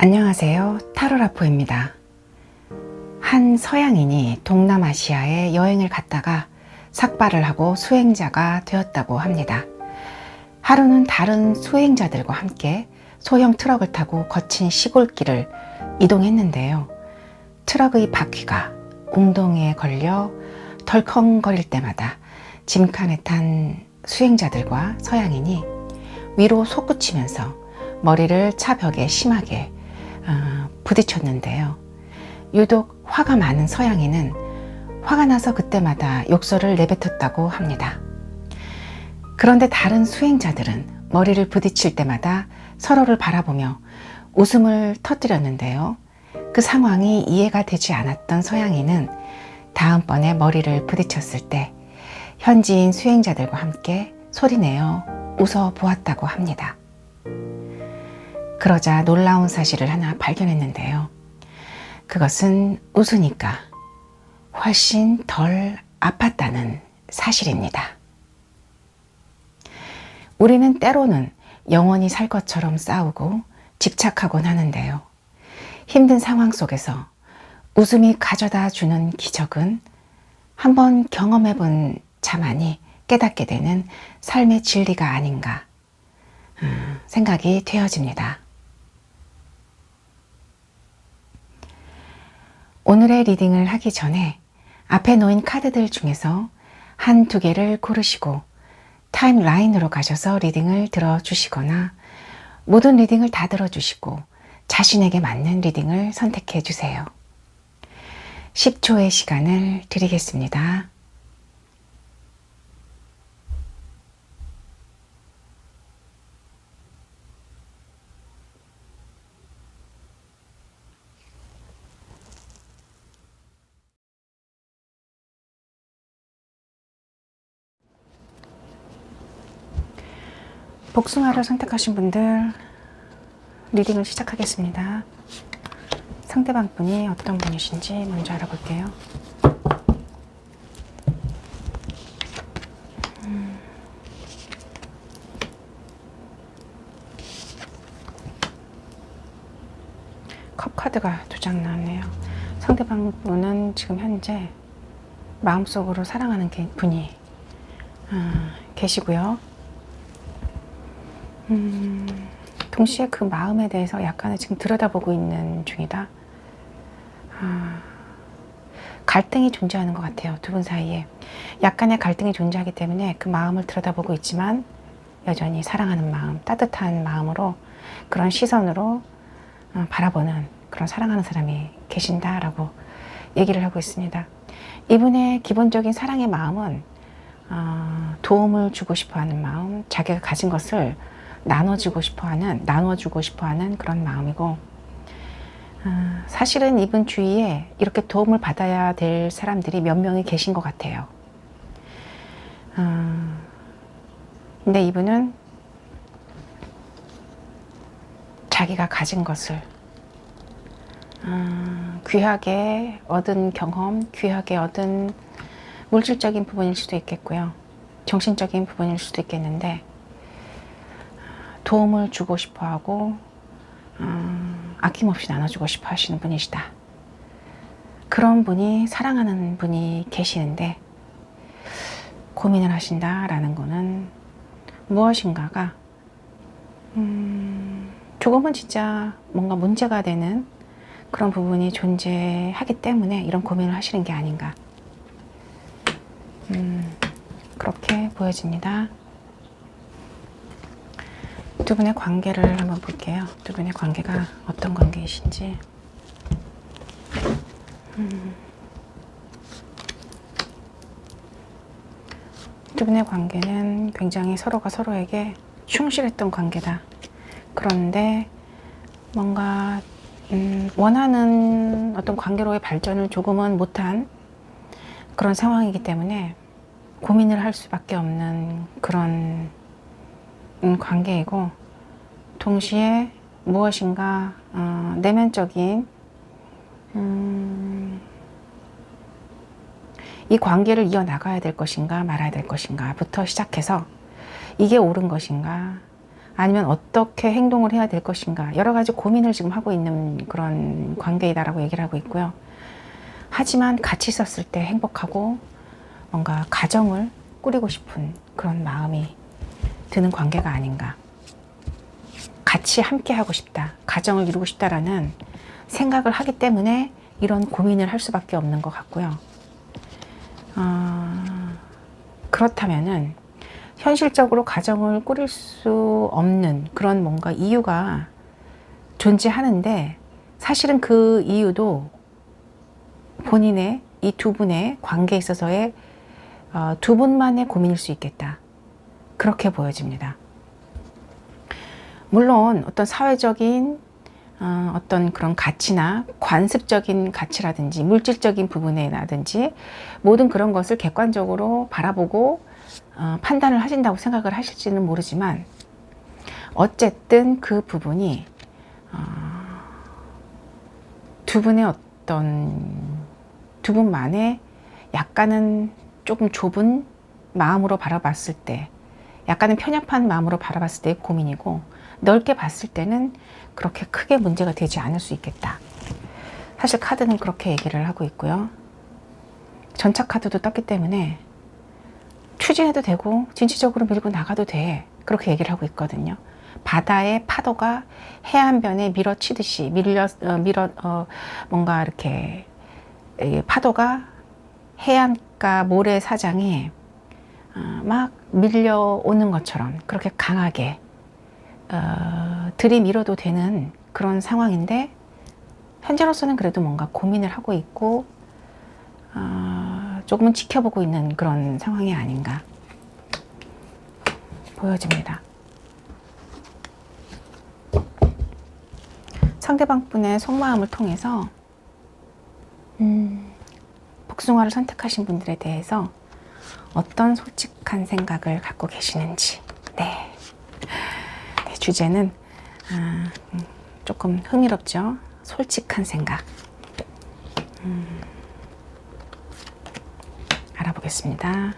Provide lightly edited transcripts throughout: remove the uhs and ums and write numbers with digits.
안녕하세요. 타로라포입니다. 한 서양인이 동남아시아에 여행을 갔다가 삭발을 하고 수행자가 되었다고 합니다. 하루는 다른 수행자들과 함께 소형 트럭을 타고 거친 시골길을 이동했는데요. 트럭의 바퀴가 웅덩이에 걸려 덜컹거릴 때마다 짐칸에 탄 수행자들과 서양인이 위로 솟구치면서 머리를 차 벽에 심하게 부딪혔는데요. 유독 화가 많은 서양인은 화가 나서 그때마다 욕설을 내뱉었다고 합니다. 그런데 다른 수행자들은 머리를 부딪힐 때마다 서로를 바라보며 웃음을 터뜨렸는데요. 그 상황이 이해가 되지 않았던 서양인은 다음번에 머리를 부딪혔을 때 현지인 수행자들과 함께 소리내어 웃어 보았다고 합니다. 그러자 놀라운 사실을 하나 발견했는데요. 그것은 웃으니까 훨씬 덜 아팠다는 사실입니다. 우리는 때로는 영원히 살 것처럼 싸우고 집착하곤 하는데요. 힘든 상황 속에서 웃음이 가져다 주는 기적은 한번 경험해 본 자만이 깨닫게 되는 삶의 진리가 아닌가 생각이 되어집니다. 오늘의 리딩을 하기 전에 앞에 놓인 카드들 중에서 한두 개를 고르시고 타임라인으로 가셔서 리딩을 들어주시거나 모든 리딩을 다 들어주시고 자신에게 맞는 리딩을 선택해 주세요. 10초의 시간을 드리겠습니다. 복숭아를 선택하신 분들 리딩을 시작하겠습니다. 상대방 분이 어떤 분이신지 먼저 알아볼게요. 컵 카드가 2장 나왔네요. 상대방 분은 지금 현재 마음속으로 사랑하는 분이 계시고요. 동시에 그 마음에 대해서 약간은 지금 들여다보고 있는 중이다. 갈등이 존재하는 것 같아요. 두 분 사이에 약간의 갈등이 존재하기 때문에 그 마음을 들여다보고 있지만 여전히 사랑하는 마음, 따뜻한 마음으로 그런 시선으로 바라보는 그런 사랑하는 사람이 계신다라고 얘기를 하고 있습니다. 이분의 기본적인 사랑의 마음은 도움을 주고 싶어하는 마음, 자기가 가진 것을 나눠주고 싶어하는 그런 마음이고, 사실은 이분 주위에 이렇게 도움을 받아야 될 사람들이 몇 명이 계신 것 같아요. 근데 이분은 자기가 가진 것을 귀하게 얻은 경험, 귀하게 얻은 물질적인 부분일 수도 있겠고요. 정신적인 부분일 수도 있겠는데 도움을 주고 싶어하고 아낌없이 나눠주고 싶어 하시는 분이시다. 그런 분이, 사랑하는 분이 계시는데 고민을 하신다라는 거는 무엇인가가 조금은 진짜 뭔가 문제가 되는 그런 부분이 존재하기 때문에 이런 고민을 하시는 게 아닌가, 그렇게 보여집니다. 두 분의 관계를 한번 볼게요. 두 분의 관계가 어떤 관계이신지. 두 분의 관계는 굉장히 서로가 서로에게 충실했던 관계다. 그런데 뭔가 원하는 어떤 관계로의 발전을 조금은 못한 그런 상황이기 때문에 고민을 할 수밖에 없는 그런 관계이고, 동시에 무엇인가 내면적인 이 관계를 이어나가야 될 것인가 말아야 될 것인가 부터 시작해서 이게 옳은 것인가 아니면 어떻게 행동을 해야 될 것인가, 여러 가지 고민을 지금 하고 있는 그런 관계이다라고 얘기를 하고 있고요. 하지만 같이 있었을 때 행복하고 뭔가 가정을 꾸리고 싶은 그런 마음이 드는 관계가 아닌가. 같이 함께 하고 싶다, 가정을 이루고 싶다라는 생각을 하기 때문에 이런 고민을 할 수밖에 없는 것 같고요. 그렇다면은 현실적으로 가정을 꾸릴 수 없는 그런 뭔가 이유가 존재하는데, 사실은 그 이유도 본인의 이 두 분의 관계에 있어서의 두 분만의 고민일 수 있겠다, 그렇게 보여집니다. 물론 어떤 사회적인 어떤 그런 가치나 관습적인 가치라든지 물질적인 부분이라든지 모든 그런 것을 객관적으로 바라보고 판단을 하신다고 생각을 하실지는 모르지만, 어쨌든 그 부분이 두 분의 두 분만의 약간은 조금 좁은 마음으로 바라봤을 때, 약간은 편협한 마음으로 바라봤을 때의 고민이고, 넓게 봤을 때는 그렇게 크게 문제가 되지 않을 수 있겠다. 사실 카드는 그렇게 얘기를 하고 있고요. 전차 카드도 떴기 때문에 추진해도 되고 진취적으로 밀고 나가도 돼, 그렇게 얘기를 하고 있거든요. 바다의 파도가 해안변에 밀어치듯이 뭔가 이렇게 파도가 해안가 모래사장에 막 밀려오는 것처럼 그렇게 강하게 들이밀어도 되는 그런 상황인데, 현재로서는 그래도 뭔가 고민을 하고 있고 조금은 지켜보고 있는 그런 상황이 아닌가 보여집니다. 상대방 분의 속마음을 통해서 복숭아를 선택하신 분들에 대해서 어떤 솔직한 생각을 갖고 계시는지, 네, 주제는 조금 흥미롭죠. 솔직한 생각. 알아보겠습니다.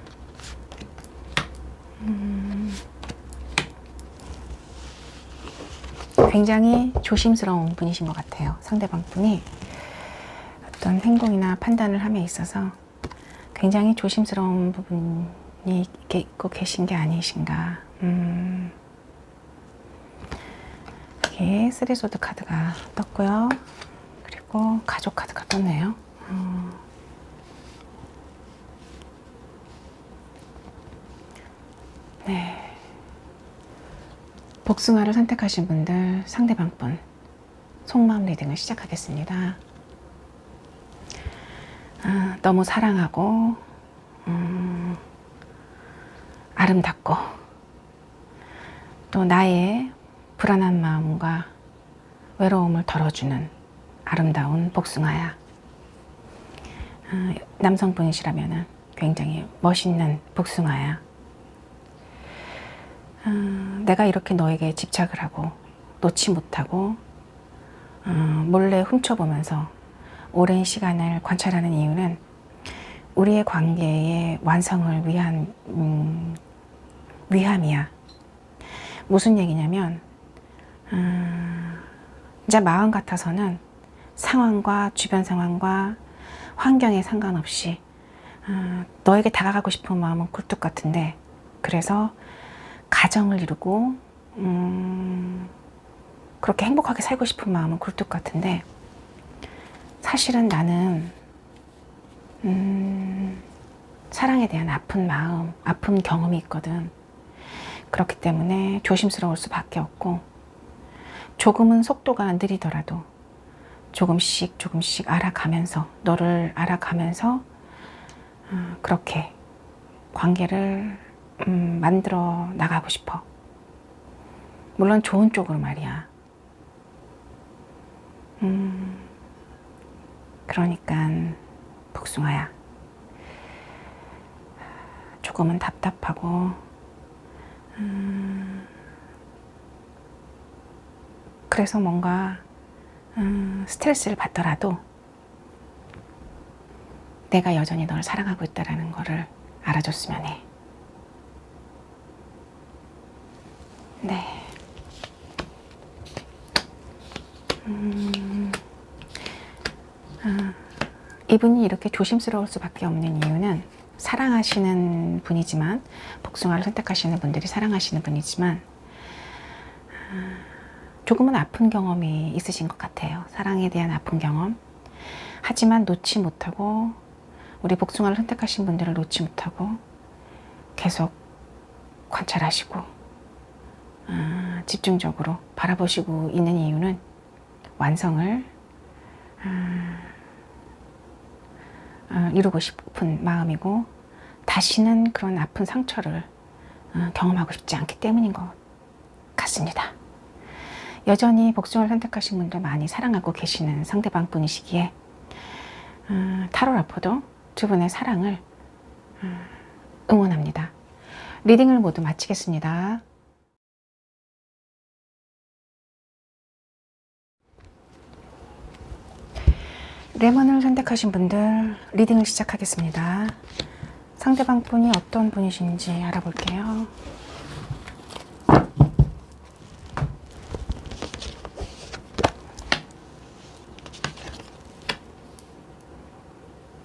굉장히 조심스러운 분이신 것 같아요. 상대방 분이 어떤 행동이나 판단을 함에 있어서 굉장히 조심스러운 부분이 있고 계신 게 아니신가. 여기 쓰리소드 카드가 떴고요. 그리고 가족 카드가 떴네요. 네. 복숭아를 선택하신 분들, 상대방 분 속마음 리딩을 시작하겠습니다. 너무 사랑하고 아름답고 또 나의 불안한 마음과 외로움을 덜어주는 아름다운 복숭아야. 남성분이시라면 굉장히 멋있는 복숭아야. 내가 이렇게 너에게 집착을 하고 놓지 못하고 몰래 훔쳐보면서 오랜 시간을 관찰하는 이유는 우리의 관계의 완성을 위한 위함이야. 무슨 얘기냐면 이제 마음 같아서는 상황과 주변 상황과 환경에 상관없이 너에게 다가가고 싶은 마음은 굴뚝 같은데, 그래서 가정을 이루고 그렇게 행복하게 살고 싶은 마음은 굴뚝 같은데, 사실은 나는 사랑에 대한 아픈 마음, 아픈 경험이 있거든. 그렇기 때문에 조심스러울 수밖에 없고, 조금은 속도가 느리더라도 조금씩 알아가면서, 너를 알아가면서 그렇게 관계를 만들어 나가고 싶어. 물론 좋은 쪽으로 말이야. 그러니까 복숭아야, 조금은 답답하고 그래서 뭔가 스트레스를 받더라도 내가 여전히 널 사랑하고 있다는 거를 알아줬으면 해. 네, 이분이 이렇게 조심스러울 수밖에 없는 이유는 사랑하시는 분이지만, 복숭아를 선택하시는 분들이 사랑하시는 분이지만 조금은 아픈 경험이 있으신 것 같아요. 사랑에 대한 아픈 경험. 하지만 놓지 못하고, 우리 복숭아를 선택하신 분들을 놓지 못하고 계속 관찰하시고 집중적으로 바라보시고 있는 이유는 완성을 이루고 싶은 마음이고, 다시는 그런 아픈 상처를 경험하고 싶지 않기 때문인 것 같습니다. 여전히 복숭아를 선택하신 분들 많이 사랑하고 계시는 상대방 분이시기에 타로라포도 두 분의 사랑을 응원합니다. 리딩을 모두 마치겠습니다. 레몬을 선택하신 분들 리딩을 시작하겠습니다. 상대방 분이 어떤 분이신지 알아볼게요.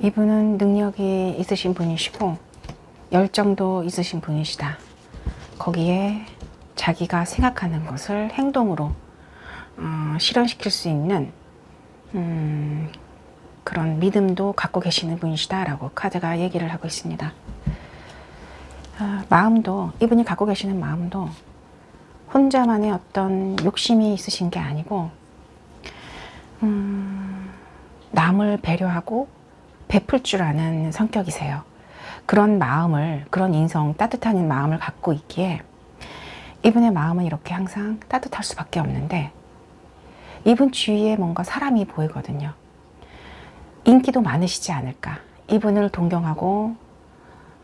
이분은 능력이 있으신 분이시고 열정도 있으신 분이시다. 거기에 자기가 생각하는 것을 행동으로 실현시킬 수 있는 그런 믿음도 갖고 계시는 분이시다 라고 카드가 얘기를 하고 있습니다. 마음도, 이분이 갖고 계시는 마음도 혼자만의 어떤 욕심이 있으신 게 아니고 남을 배려하고 베풀 줄 아는 성격이세요. 그런 마음을, 그런 인성, 따뜻한 마음을 갖고 있기에 이분의 마음은 이렇게 항상 따뜻할 수밖에 없는데, 이분 주위에 뭔가 사람이 보이거든요. 인기도 많으시지 않을까. 이분을 동경하고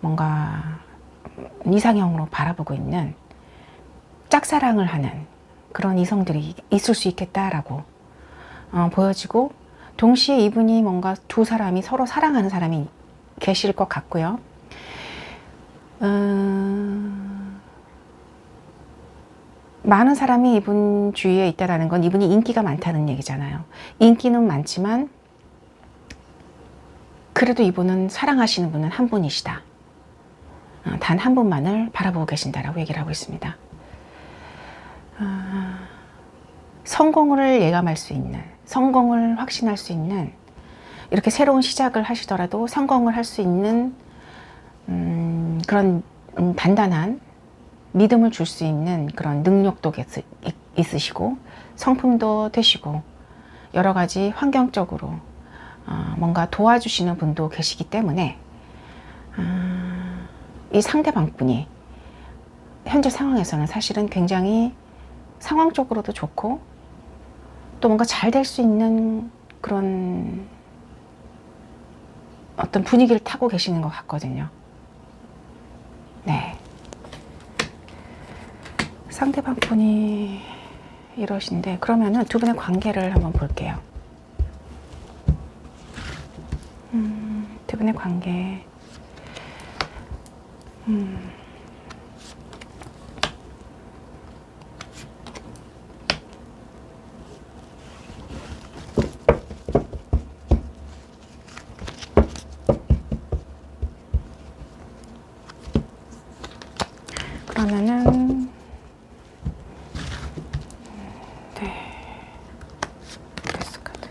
뭔가 이상형으로 바라보고 있는, 짝사랑을 하는 그런 이성들이 있을 수 있겠다라고 보여지고, 동시에 이분이 뭔가 두 사람이 서로 사랑하는 사람이 계실 것 같고요. 많은 사람이 이분 주위에 있다는 건 이분이 인기가 많다는 얘기잖아요. 인기는 많지만 그래도 이분은 사랑하시는 분은 한 분이시다. 단 한 분만을 바라보고 계신다라고 얘기를 하고 있습니다. 성공을 예감할 수 있는, 성공을 확신할 수 있는, 이렇게 새로운 시작을 하시더라도 성공을 할 수 있는 그런 단단한 믿음을 줄 수 있는 그런 능력도 있으시고, 성품도 되시고, 여러 가지 환경적으로 뭔가 도와주시는 분도 계시기 때문에 이 상대방 분이 현재 상황에서는 사실은 굉장히 상황적으로도 좋고 또 뭔가 잘 될 수 있는 그런 어떤 분위기를 타고 계시는 것 같거든요. 네. 상대방 분이 이러신데, 그러면은 두 분의 관계를 한번 볼게요. 두 분의 관계. 그러면은 네. 데스 카드.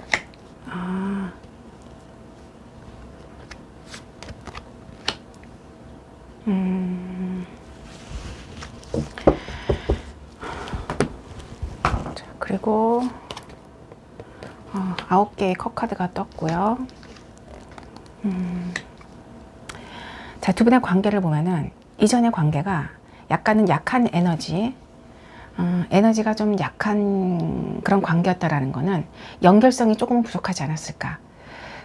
자, 그리고 9개의 컵 카드가 떴고요. 자, 두 분의 관계를 보면은 이전의 관계가 약간은 약한 에너지, 에너지가 좀 약한 그런 관계였다라는 거는 연결성이 조금 부족하지 않았을까.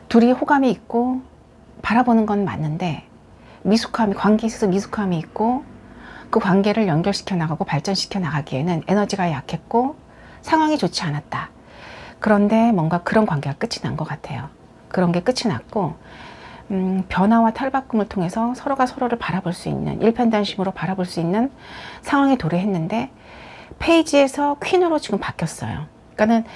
둘이 호감이 있고 바라보는 건 맞는데 미숙함이, 관계에 있어서 미숙함이 있고 그 관계를 연결시켜 나가고 발전시켜 나가기에는 에너지가 약했고 상황이 좋지 않았다. 그런데 뭔가 그런 관계가 끝이 난 것 같아요. 그런 게 끝이 났고 변화와 탈바꿈을 통해서 서로가 서로를 바라볼 수 있는, 일편단심으로 바라볼 수 있는 상황에 도래했는데 페이지에서 퀸으로 지금 바뀌었어요. 그러니까는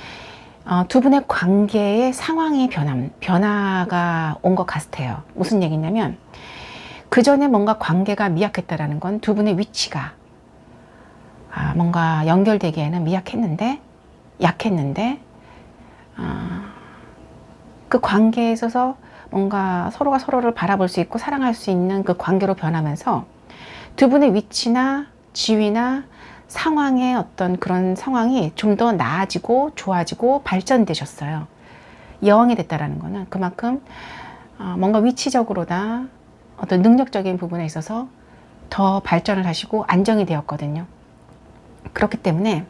두 분의 관계의 상황이 변화가 온 것 같아요. 무슨 얘기냐면 그 전에 뭔가 관계가 미약했다라는 건 두 분의 위치가 뭔가 연결되기에는 미약했는데 약했는데 그 관계에 있어서 뭔가 서로가 서로를 바라볼 수 있고 사랑할 수 있는 그 관계로 변하면서 두 분의 위치나 지위나 상황의 어떤 그런 상황이 좀 더 나아지고 좋아지고 발전되셨어요. 여왕이 됐다라는 거는 그만큼 뭔가 위치적으로나 어떤 능력적인 부분에 있어서 더 발전을 하시고 안정이 되었거든요. 그렇기 때문에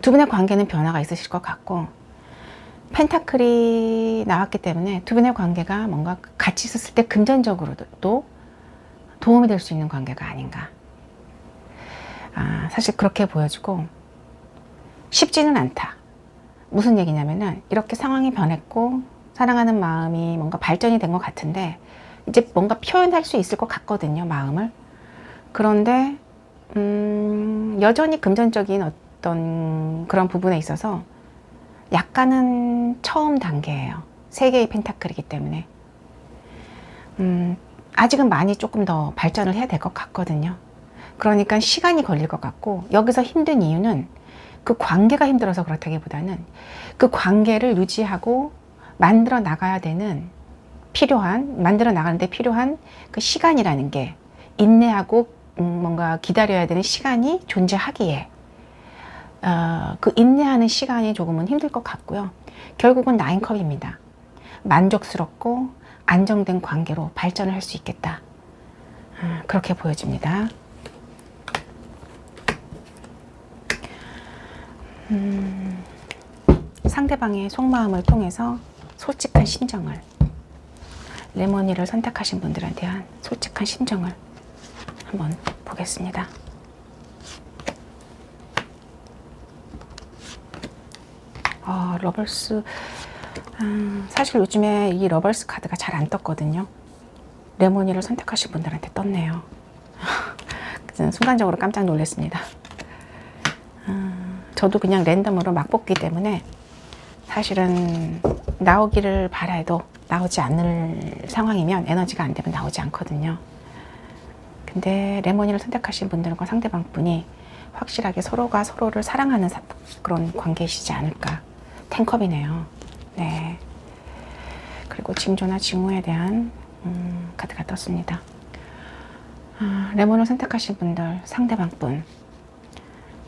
두 분의 관계는 변화가 있으실 것 같고, 펜타클이 나왔기 때문에 두 분의 관계가 뭔가 같이 있었을 때 금전적으로도 도움이 될 수 있는 관계가 아닌가. 사실 그렇게 보여지고 쉽지는 않다. 무슨 얘기냐면은 이렇게 상황이 변했고 사랑하는 마음이 뭔가 발전이 된 것 같은데 이제 뭔가 표현할 수 있을 것 같거든요, 마음을. 그런데 여전히 금전적인 어떤 그런 부분에 있어서 약간은 처음 단계예요. 3개의 펜타클이기 때문에 아직은 많이 조금 더 발전을 해야 될 것 같거든요. 그러니까 시간이 걸릴 것 같고, 여기서 힘든 이유는 그 관계가 힘들어서 그렇다기보다는 그 관계를 유지하고 만들어 나가야 되는 만들어 나가는데 필요한 그 시간이라는 게, 인내하고 뭔가 기다려야 되는 시간이 존재하기에 그 인내하는 시간이 조금은 힘들 것 같고요. 결국은 9컵입니다. 만족스럽고 안정된 관계로 발전을 할 수 있겠다. 그렇게 보여집니다. 상대방의 속마음을 통해서 솔직한 심정을, 레모니를 선택하신 분들에 대한 솔직한 심정을 한번 보겠습니다. 러벌스, 사실 요즘에 이 러벌스 카드가 잘 안 떴거든요. 레모니를 선택하신 분들한테 떴네요. 순간적으로 깜짝 놀랐습니다. 저도 그냥 랜덤으로 막 뽑기 때문에 사실은 나오기를 바라도 나오지 않을 상황이면, 에너지가 안 되면 나오지 않거든요. 근데 레모니를 선택하신 분들과 상대방 분이 확실하게 서로가 서로를 사랑하는 그런 관계이시지 않을까. 10컵이네요. 네. 그리고 징조나 징후에 대한 카드가 떴습니다. 레몬을 선택하신 분들, 상대방 분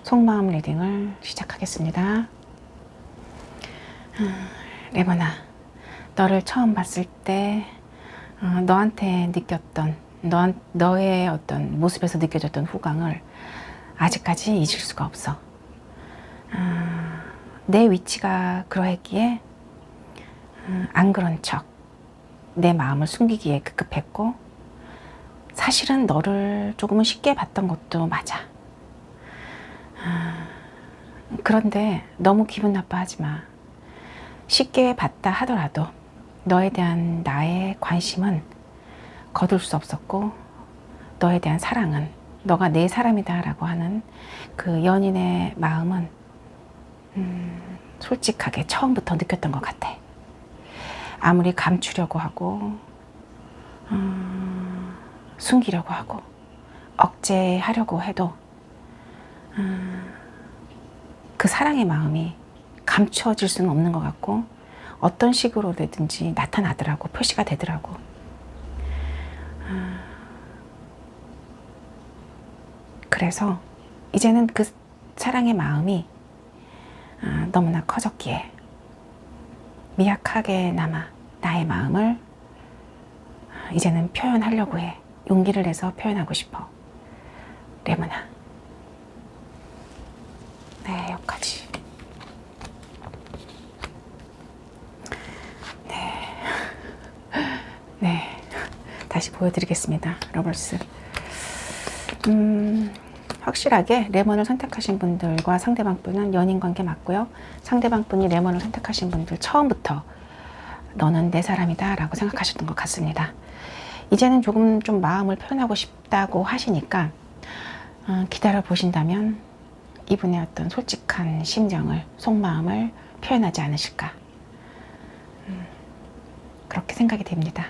속마음 리딩을 시작하겠습니다. 레몬아, 너를 처음 봤을 때 너한테 느꼈던, 너의 어떤 모습에서 느껴졌던 후광을 아직까지 잊을 수가 없어. 내 위치가 그러했기에 안 그런 척 내 마음을 숨기기에 급급했고, 사실은 너를 조금은 쉽게 봤던 것도 맞아. 그런데 너무 기분 나빠하지 마. 쉽게 봤다 하더라도 너에 대한 나의 관심은 거둘 수 없었고, 너에 대한 사랑은, 너가 내 사람이다 라고 하는 그 연인의 마음은 솔직하게 처음부터 느꼈던 것 같아. 아무리 감추려고 하고 숨기려고 하고 억제하려고 해도 그 사랑의 마음이 감추어질 수는 없는 것 같고, 어떤 식으로든지 나타나더라고, 표시가 되더라고. 그래서 이제는 그 사랑의 마음이 너무나 커졌기에 미약하게나마 나의 마음을 이제는 표현하려고 해. 용기를 내서 표현하고 싶어. 레몬아. 네, 여기까지. 네, 다시 보여드리겠습니다. 러벌스. 확실하게 레몬을 선택하신 분들과 상대방 분은 연인 관계 맞고요. 상대방 분이 레몬을 선택하신 분들 처음부터 너는 내 사람이다 라고 생각하셨던 것 같습니다. 이제는 조금 좀 마음을 표현하고 싶다고 하시니까 기다려 보신다면 이분의 어떤 솔직한 심정을, 속마음을 표현하지 않으실까. 그렇게 생각이 됩니다.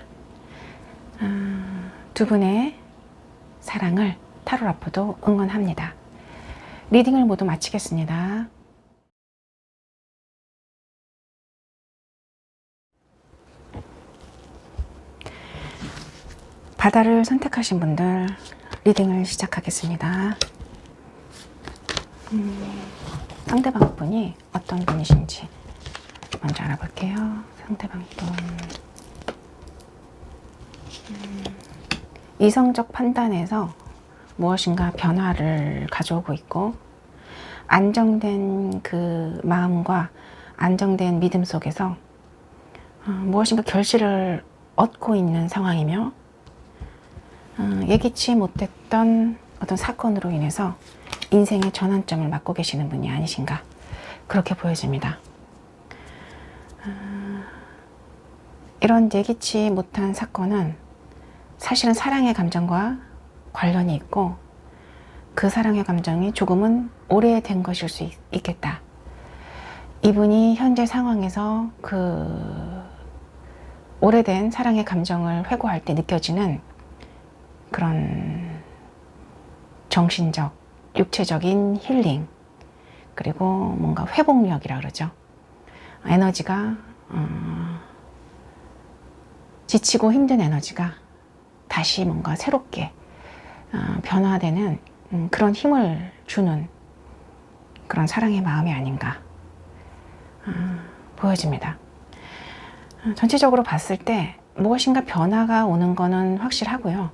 두 분의 사랑을 타로라프도 응원합니다. 리딩을 모두 마치겠습니다. 바다를 선택하신 분들 리딩을 시작하겠습니다. 상대방 분이 어떤 분이신지 먼저 알아볼게요. 상대방 분. 이성적 판단에서 무엇인가 변화를 가져오고 있고, 안정된 그 마음과 안정된 믿음 속에서 무엇인가 결실을 얻고 있는 상황이며, 예기치 못했던 어떤 사건으로 인해서 인생의 전환점을 맞고 계시는 분이 아니신가, 그렇게 보여집니다. 이런 예기치 못한 사건은 사실은 사랑의 감정과 관련이 있고, 그 사랑의 감정이 조금은 오래된 것일 수 있겠다. 이분이 현재 상황에서 그 오래된 사랑의 감정을 회고할 때 느껴지는 그런 정신적, 육체적인 힐링, 그리고 뭔가 회복력이라 그러죠. 에너지가 지치고 힘든 에너지가 다시 뭔가 새롭게 변화되는 그런 힘을 주는 그런 사랑의 마음이 아닌가 보여집니다. 전체적으로 봤을 때 무엇인가 변화가 오는 거는 확실하고요.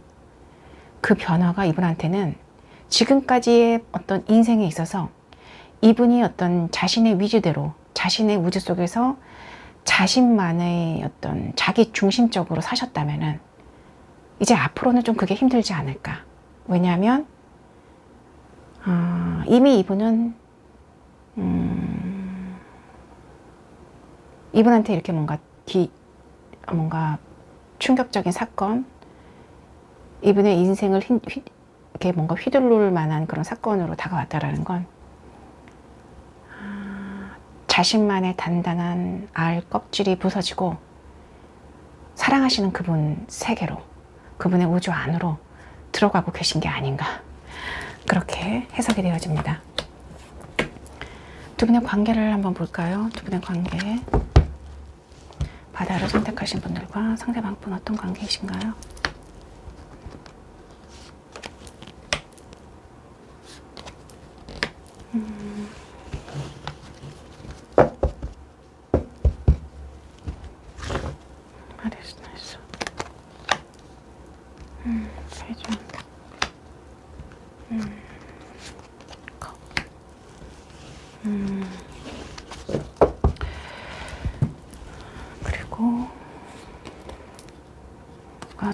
그 변화가 이분한테는 지금까지의 어떤 인생에 있어서 이분이 어떤 자신의 위주대로, 자신의 우주 속에서 자신만의 어떤 자기 중심적으로 사셨다면은 이제 앞으로는 좀 그게 힘들지 않을까. 왜냐하면 이미 이분은 이분한테 이렇게 뭔가 충격적인 사건, 이분의 인생을 이렇게 뭔가 휘둘릴 만한 그런 사건으로 다가왔다라는 건 자신만의 단단한 알 껍질이 부서지고 사랑하시는 그분 세계로, 그분의 우주 안으로 들어가고 계신 게 아닌가, 그렇게 해석이 되어집니다. 두 분의 관계를 한번 볼까요? 두 분의 관계. 바다를 선택하신 분들과 상대방 분 어떤 관계이신가요? 그리고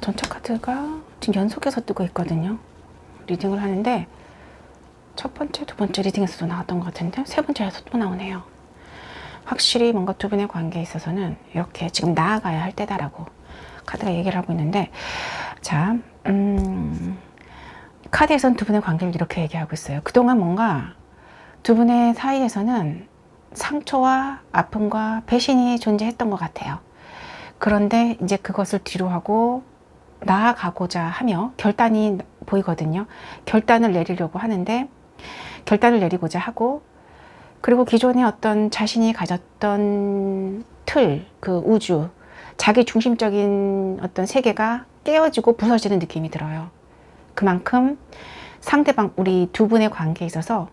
전체 카드가 지금 연속해서 뜨고 있거든요. 리딩을 하는데 첫 번째, 두 번째 리딩에서도 나왔던 것 같은데 세 번째에서 또 나오네요. 확실히 뭔가 두 분의 관계에 있어서는 이렇게 지금 나아가야 할 때다라고 카드가 얘기를 하고 있는데, 자, 카드에서는 두 분의 관계를 이렇게 얘기하고 있어요. 그동안 뭔가 두 분의 사이에서는 상처와 아픔과 배신이 존재했던 것 같아요. 그런데 이제 그것을 뒤로하고 나아가고자 하며 결단이 보이거든요. 결단을 내리려고 하는데, 결단을 내리고자 하고, 그리고 기존의 어떤 자신이 가졌던 틀, 그 우주, 자기 중심적인 어떤 세계가 깨어지고 부서지는 느낌이 들어요. 그만큼 상대방, 우리 두 분의 관계에 있어서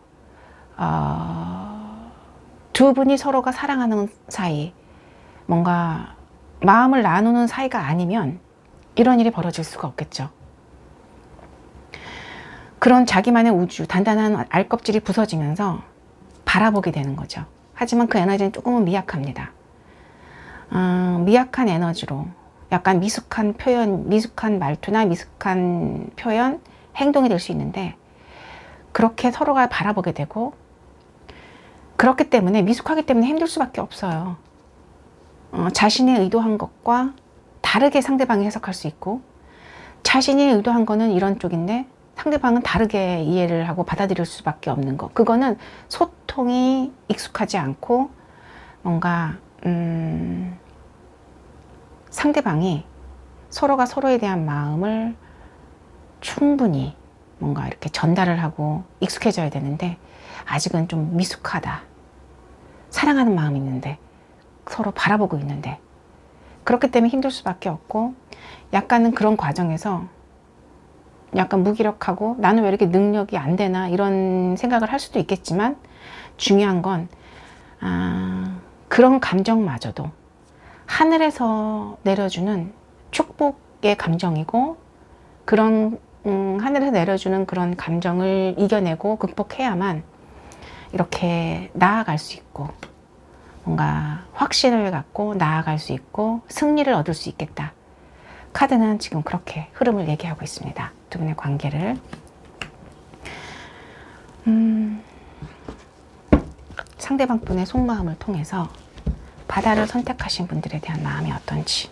두 분이 서로가 사랑하는 사이, 뭔가 마음을 나누는 사이가 아니면 이런 일이 벌어질 수가 없겠죠. 그런 자기만의 우주, 단단한 알껍질이 부서지면서 바라보게 되는 거죠. 하지만 그 에너지는 조금은 미약합니다. 미약한 에너지로 약간 미숙한 표현, 미숙한 말투나 미숙한 표현, 행동이 될 수 있는데, 그렇게 서로가 바라보게 되고, 그렇기 때문에 미숙하기 때문에 힘들 수밖에 없어요. 자신의 의도한 것과 다르게 상대방이 해석할 수 있고, 자신이 의도한 거는 이런 쪽인데 상대방은 다르게 이해를 하고 받아들일 수밖에 없는 거. 그거는 소통이 익숙하지 않고 뭔가 상대방이 서로가 서로에 대한 마음을 충분히 뭔가 이렇게 전달을 하고 익숙해져야 되는데 아직은 좀 미숙하다. 사랑하는 마음이 있는데 서로 바라보고 있는데 그렇기 때문에 힘들 수밖에 없고 약간은 그런 과정에서 약간 무기력하고 나는 왜 이렇게 능력이 안 되나 이런 생각을 할 수도 있겠지만 중요한 건 그런 감정마저도 하늘에서 내려주는 축복의 감정이고 그런 하늘에서 내려주는 그런 감정을 이겨내고 극복해야만 이렇게 나아갈 수 있고 뭔가 확신을 갖고 나아갈 수 있고 승리를 얻을 수 있겠다. 카드는 지금 그렇게 흐름을 얘기하고 있습니다. 두 분의 관계를. 상대방 분의 속마음을 통해서 바다를 선택하신 분들에 대한 마음이 어떤지.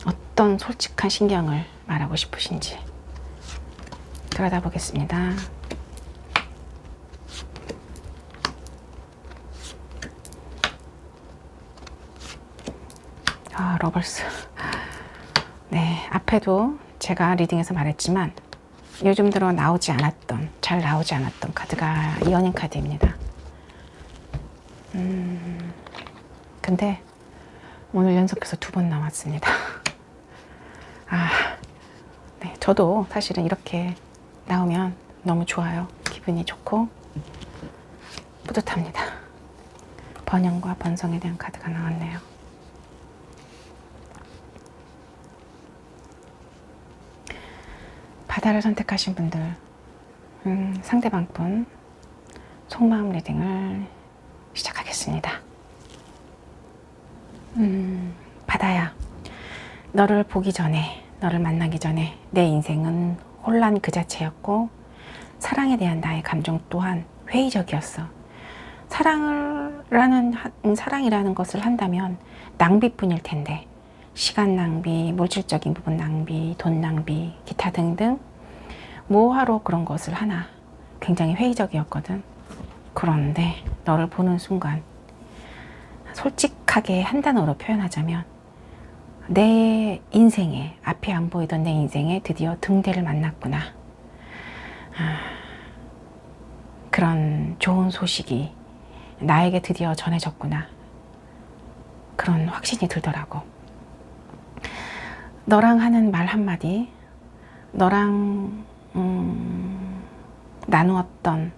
어떤 솔직한 신경을 말하고 싶으신지 들여다보겠습니다. 러벌스. 네, 앞에도 제가 리딩에서 말했지만 요즘 들어 잘 나오지 않았던 카드가 이 연인 카드입니다. 근데 오늘 연속해서 2번 나왔습니다. 네, 저도 사실은 이렇게 나오면 너무 좋아요. 기분이 좋고 뿌듯합니다. 번영과 번성에 대한 카드가 나왔네요. 바다를 선택하신 분들, 상대방 분 속마음 리딩을 시작하겠습니다. 바다야, 너를 보기 전에, 너를 만나기 전에 내 인생은 혼란 그 자체였고 사랑에 대한 나의 감정 또한 회의적이었어. 사랑이라는 것을 한다면 낭비뿐일 텐데 시간 낭비, 물질적인 부분 낭비, 돈 낭비, 기타 등등 뭐하러 그런 것을 하나. 굉장히 회의적이었거든. 그런데 너를 보는 순간 솔직하게 한 단어로 표현하자면 내 인생에, 앞에 안 보이던 내 인생에 드디어 등대를 만났구나. 그런 좋은 소식이 나에게 드디어 전해졌구나. 그런 확신이 들더라고. 너랑 하는 말 한마디, 너랑 나누었던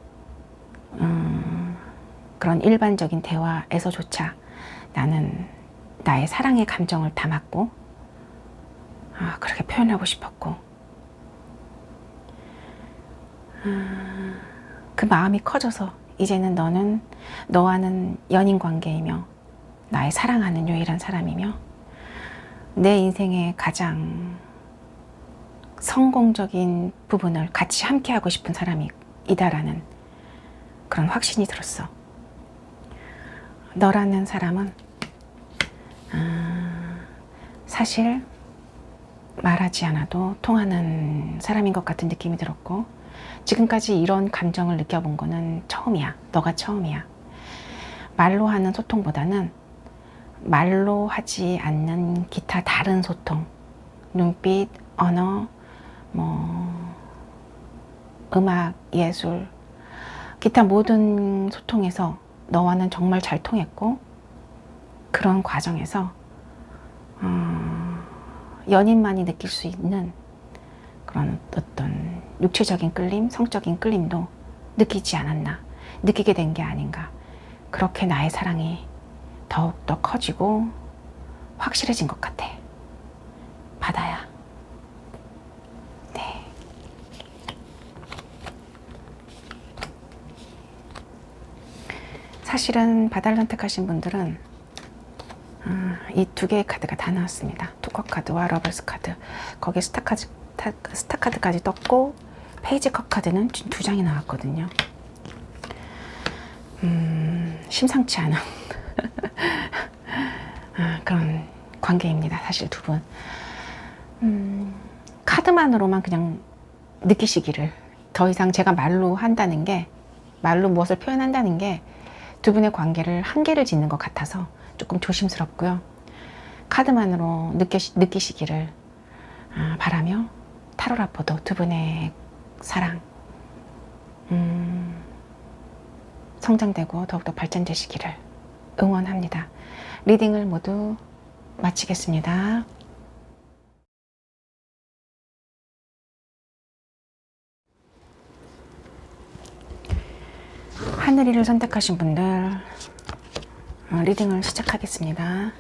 그런 일반적인 대화에서조차 나는 나의 사랑의 감정을 담았고 그렇게 표현하고 싶었고 그 마음이 커져서 이제는 너는 너와는 연인 관계이며 나의 사랑하는 유일한 사람이며 내 인생의 가장 성공적인 부분을 같이 함께 하고 싶은 사람이다라는 그런 확신이 들었어. 너라는 사람은 사실 말하지 않아도 통하는 사람인 것 같은 느낌이 들었고 지금까지 이런 감정을 느껴본 거는 처음이야. 너가 처음이야. 말로 하는 소통보다는 말로 하지 않는 기타 다른 소통, 눈빛, 언어, 음악, 예술, 기타 모든 소통에서 너와는 정말 잘 통했고 그런 과정에서 연인만이 느낄 수 있는 그런 어떤 육체적인 끌림, 성적인 끌림도 느끼지 않았나, 느끼게 된 게 아닌가. 그렇게 나의 사랑이 더욱더 커지고 확실해진 것 같아. 바다야. 네. 사실은 바다를 선택하신 분들은 이 2개의 카드가 다 나왔습니다. 투커 카드와 러버스 카드. 거기에 스타 카드까지 떴고 페이지 컵 카드는 2장이 나왔거든요. 심상치 않은 그런 관계입니다. 사실 두 분. 카드만으로만 그냥 느끼시기를, 더 이상 제가 말로 한다는 게, 말로 무엇을 표현한다는 게 두 분의 관계를 한계를 짓는 것 같아서 조금 조심스럽고요. 카드만으로 느끼시기를 바라며, 타로라포도 두 분의 사랑 성장되고 더욱더 발전되시기를 응원합니다. 리딩을 모두 마치겠습니다. 하늘이를 선택하신 분들 리딩을 시작하겠습니다.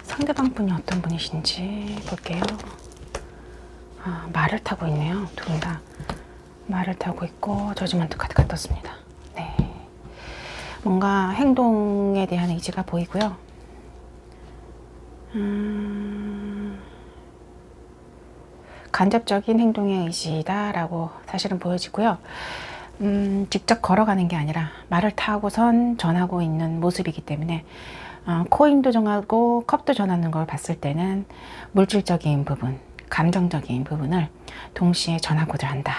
상대방 분이 어떤 분이신지 볼게요. 말을 타고 있네요. 두 분 다 말을 타고 있고 저지먼트 카드가 떴습니다. 네, 뭔가 행동에 대한 의지가 보이고요. 간접적인 행동의 의지다라고 사실은 보여지고요. 직접 걸어가는 게 아니라 말을 타고선 전하고 있는 모습이기 때문에 코인도 정하고 컵도 전하는 걸 봤을 때는 물질적인 부분, 감정적인 부분을 동시에 전하고자 한다.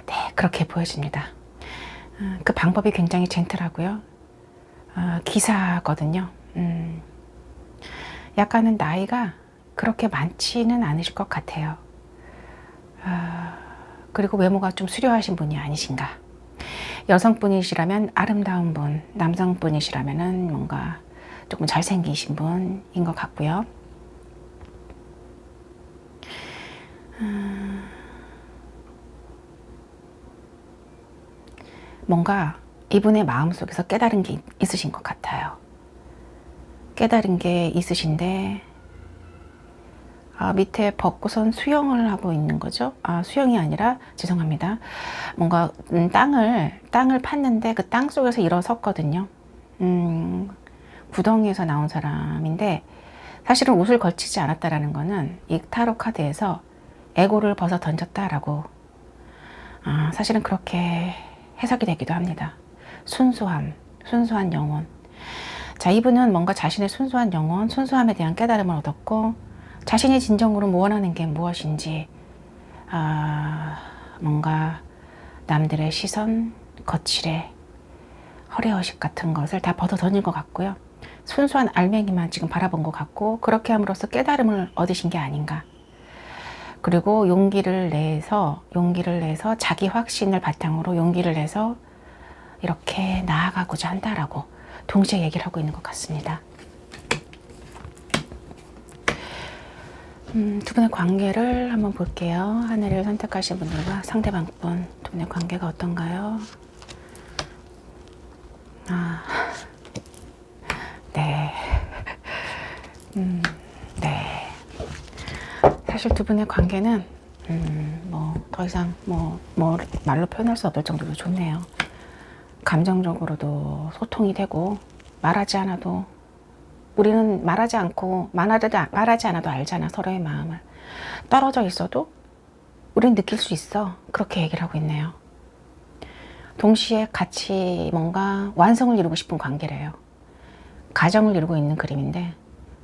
네, 그렇게 보여집니다. 그 방법이 굉장히 젠틀하고요. 기사거든요. 약간은 나이가 그렇게 많지는 않으실 것 같아요. 그리고 외모가 좀 수려하신 분이 아니신가. 여성분이시라면 아름다운 분, 남성분이시라면 뭔가 조금 잘생기신 분인 것 같고요. 뭔가 이분의 마음속에서 깨달은 게 있으신 것 같아요. 깨달은 게 있으신데 밑에 벗고선 수영을 하고 있는 거죠. 수영이 아니라 죄송합니다. 뭔가 땅을 팠는데 그 땅 속에서 일어섰거든요. 구덩이에서 나온 사람인데 사실은 옷을 걸치지 않았다라는 거는 이 타로 카드에서 에고를 벗어 던졌다라고 사실은 그렇게 해석이 되기도 합니다. 순수한 영혼. 자, 이분은 뭔가 자신의 순수한 영혼, 순수함에 대한 깨달음을 얻었고 자신이 진정으로 원하는 게 무엇인지 뭔가 남들의 시선, 거칠에 허례허식 같은 것을 다 벗어 던진 것 같고요. 순수한 알맹이만 지금 바라본 것 같고 그렇게 함으로써 깨달음을 얻으신 게 아닌가. 그리고 용기를 내서 자기 확신을 바탕으로 용기를 내서 이렇게 나아가고자 한다라고 동시에 얘기를 하고 있는 것 같습니다. 두 분의 관계를 한번 볼게요. 하늘을 선택하신 분들과 상대방 분, 두 분의 관계가 어떤가요? 네. 네. 사실 두 분의 관계는 뭐 더 이상 뭐 말로 표현할 수 없을 정도로 좋네요. 감정적으로도 소통이 되고 말하지 않아도 우리는 말하지 않아도 알잖아. 서로의 마음을. 떨어져 있어도 우리는 느낄 수 있어. 그렇게 얘기를 하고 있네요. 동시에 같이 뭔가 완성을 이루고 싶은 관계래요. 가정을 이루고 있는 그림인데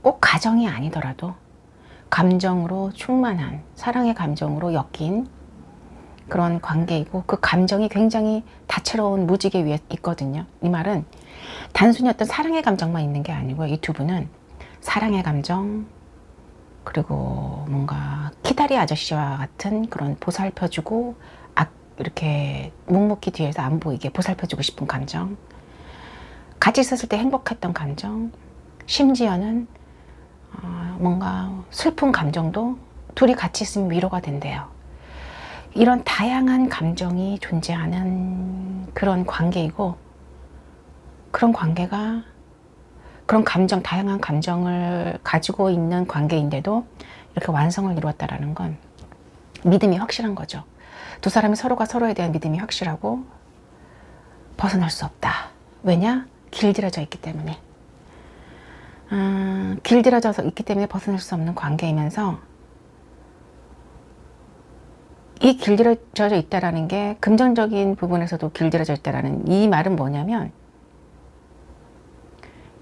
꼭 가정이 아니더라도 감정으로 충만한 사랑의 감정으로 엮인 그런 관계이고 그 감정이 굉장히 다채로운 무지개 위에 있거든요. 이 말은 단순히 어떤 사랑의 감정만 있는 게 아니고요. 이 두 분은 사랑의 감정 그리고 뭔가 키다리 아저씨와 같은 그런 보살펴주고 이렇게 묵묵히 뒤에서 안 보이게 보살펴주고 싶은 감정, 같이 있었을 때 행복했던 감정, 심지어는 뭔가 슬픈 감정도 둘이 같이 있으면 위로가 된대요. 이런 다양한 감정이 존재하는 그런 관계이고 그런 관계가 그런 감정, 다양한 감정을 가지고 있는 관계인데도 이렇게 완성을 이루었다라는 건 믿음이 확실한 거죠. 두 사람이 서로가 서로에 대한 믿음이 확실하고 벗어날 수 없다. 왜냐? 길들여져 있기 때문에. 길들여져 있기 때문에 벗어날 수 없는 관계이면서 이 길들여져 있다라는 게 금전적인 부분에서도 길들여져 있다라는 이 말은 뭐냐면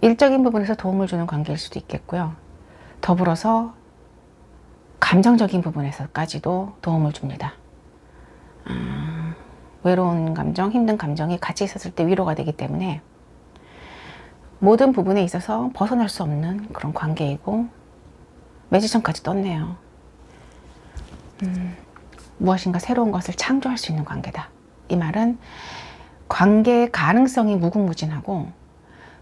일적인 부분에서 도움을 주는 관계일 수도 있겠고요. 더불어서 감정적인 부분에서까지도 도움을 줍니다. 외로운 감정, 힘든 감정이 같이 있었을 때 위로가 되기 때문에 모든 부분에 있어서 벗어날 수 없는 그런 관계이고 매지선까지 떴네요. 무엇인가 새로운 것을 창조할 수 있는 관계다. 이 말은 관계의 가능성이 무궁무진하고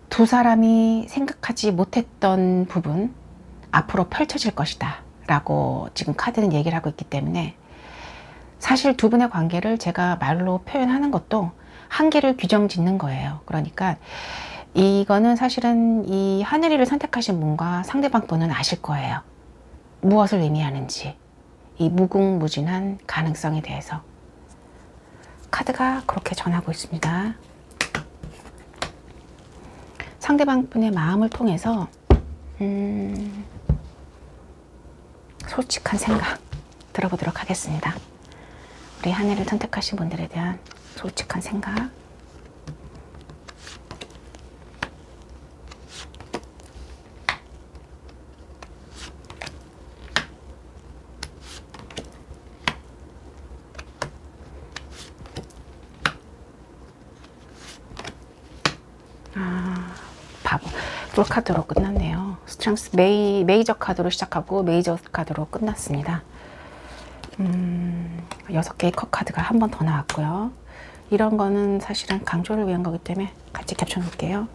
두 사람이 생각하지 못했던 부분 앞으로 펼쳐질 것이다 라고 지금 카드는 얘기를 하고 있기 때문에 사실 두 분의 관계를 제가 말로 표현하는 것도 한계를 규정 짓는 거예요. 그러니까 이거는 사실은 이 하늘이를 선택하신 분과 상대방 분은 아실 거예요. 무엇을 의미하는지, 이 무궁무진한 가능성에 대해서 카드가 그렇게 전하고 있습니다. 상대방 분의 마음을 통해서 솔직한 생각 들어보도록 하겠습니다. 우리 하늘을 선택하신 분들에 대한 솔직한 생각. 바보. 볼 카드로 끝났네요. 스트렝스 메이저 카드로 시작하고 메이저 카드로 끝났습니다. 6개의 컵 카드가 한 번 더 나왔고요. 이런 거는 사실은 강조를 위한 거기 때문에 같이 겹쳐 놓을게요.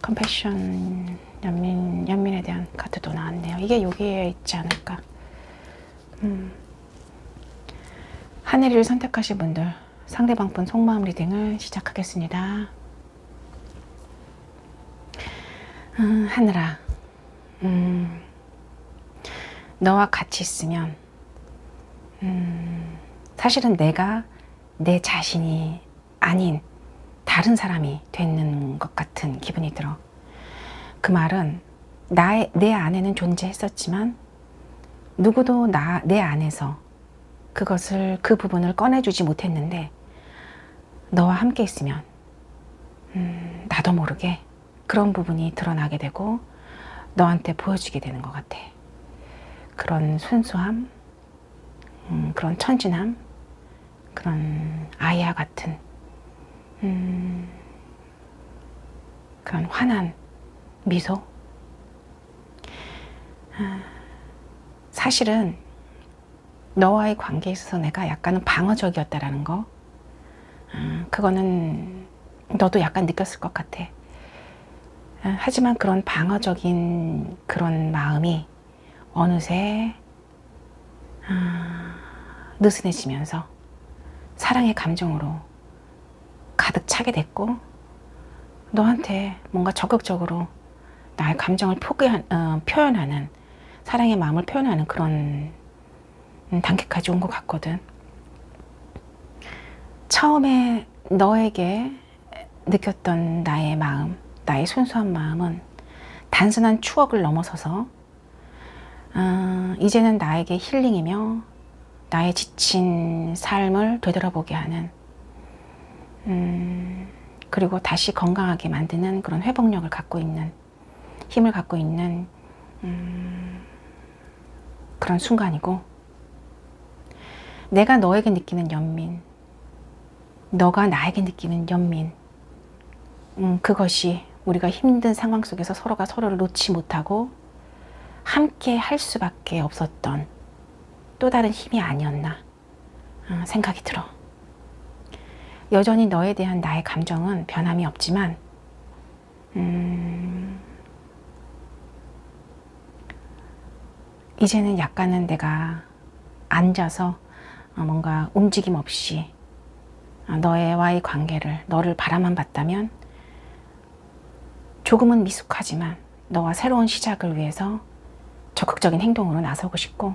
컴패션, 연민에 대한 카드도 나왔네요. 이게 여기에 있지 않을까. 하늘이를 선택하신 분들, 상대방 분 속마음 리딩을 시작하겠습니다. 하늘아, 너와 같이 있으면 사실은 내가 내 자신이 아닌 다른 사람이 되는 것 같은 기분이 들어. 그 말은 내 안에는 존재했었지만 누구도 내 안에서 그 부분을 꺼내주지 못했는데 너와 함께 있으면 나도 모르게 그런 부분이 드러나게 되고 너한테 보여주게 되는 것 같아. 그런 순수함, 그런 천진함, 그런 아이와 같은 그런 환한 미소. 사실은 너와의 관계에 있어서 내가 약간은 방어적이었다라는 거, 그거는 너도 약간 느꼈을 것 같아. 하지만 그런 방어적인 그런 마음이 어느새 느슨해지면서 사랑의 감정으로 가득 차게 됐고 너한테 뭔가 적극적으로 나의 감정을 표현하는, 사랑의 마음을 표현하는 그런 단계까지 온 것 같거든. 처음에 너에게 느꼈던 나의 마음, 나의 순수한 마음은 단순한 추억을 넘어서서 이제는 나에게 힐링이며 나의 지친 삶을 되돌아보게 하는, 그리고 다시 건강하게 만드는 그런 회복력을 갖고 있는, 힘을 갖고 있는 그런 순간이고, 내가 너에게 느끼는 연민, 너가 나에게 느끼는 연민, 그것이 우리가 힘든 상황 속에서 서로가 서로를 놓지 못하고 함께 할 수밖에 없었던 또 다른 힘이 아니었나 생각이 들어. 여전히 너에 대한 나의 감정은 변함이 없지만 이제는 약간은 내가 앉아서 뭔가 움직임 없이 너와의 관계를, 너를 바라만 봤다면 조금은 미숙하지만 너와 새로운 시작을 위해서 적극적인 행동으로 나서고 싶고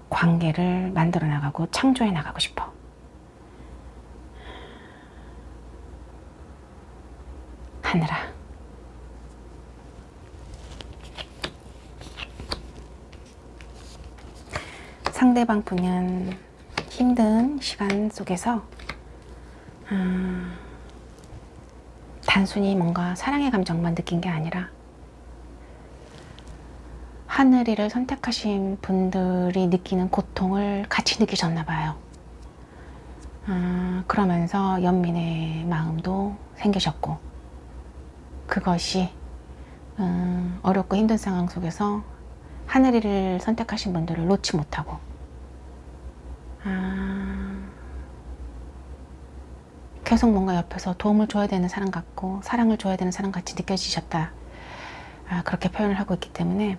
관계를 만들어 나가고 창조해 나가고 싶어. 하늘아, 상대방 분은 힘든 시간 속에서 단순히 뭔가 사랑의 감정만 느낀 게 아니라 하늘이를 선택하신 분들이 느끼는 고통을 같이 느끼셨나 봐요. 그러면서 연민의 마음도 생기셨고, 그것이 어렵고 힘든 상황 속에서 하늘이를 선택하신 분들을 놓지 못하고 계속 뭔가 옆에서 도움을 줘야 되는 사람 같고 사랑을 줘야 되는 사람 같이 느껴지셨다. 그렇게 표현을 하고 있기 때문에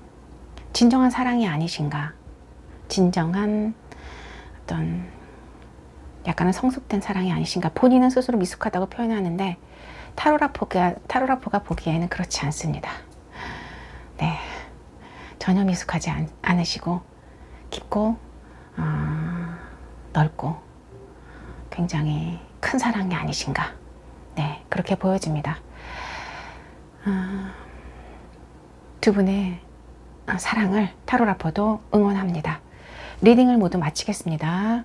진정한 사랑이 아니신가, 진정한 어떤 약간은 성숙된 사랑이 아니신가. 본인은 스스로 미숙하다고 표현하는데 타로라포가 보기에는 그렇지 않습니다. 네, 전혀 미숙하지 않으시고 깊고 넓고 굉장히 큰 사랑이 아니신가. 네, 그렇게 보여집니다. 두 분의 사랑을 타로라포도 응원합니다. 리딩을 모두 마치겠습니다.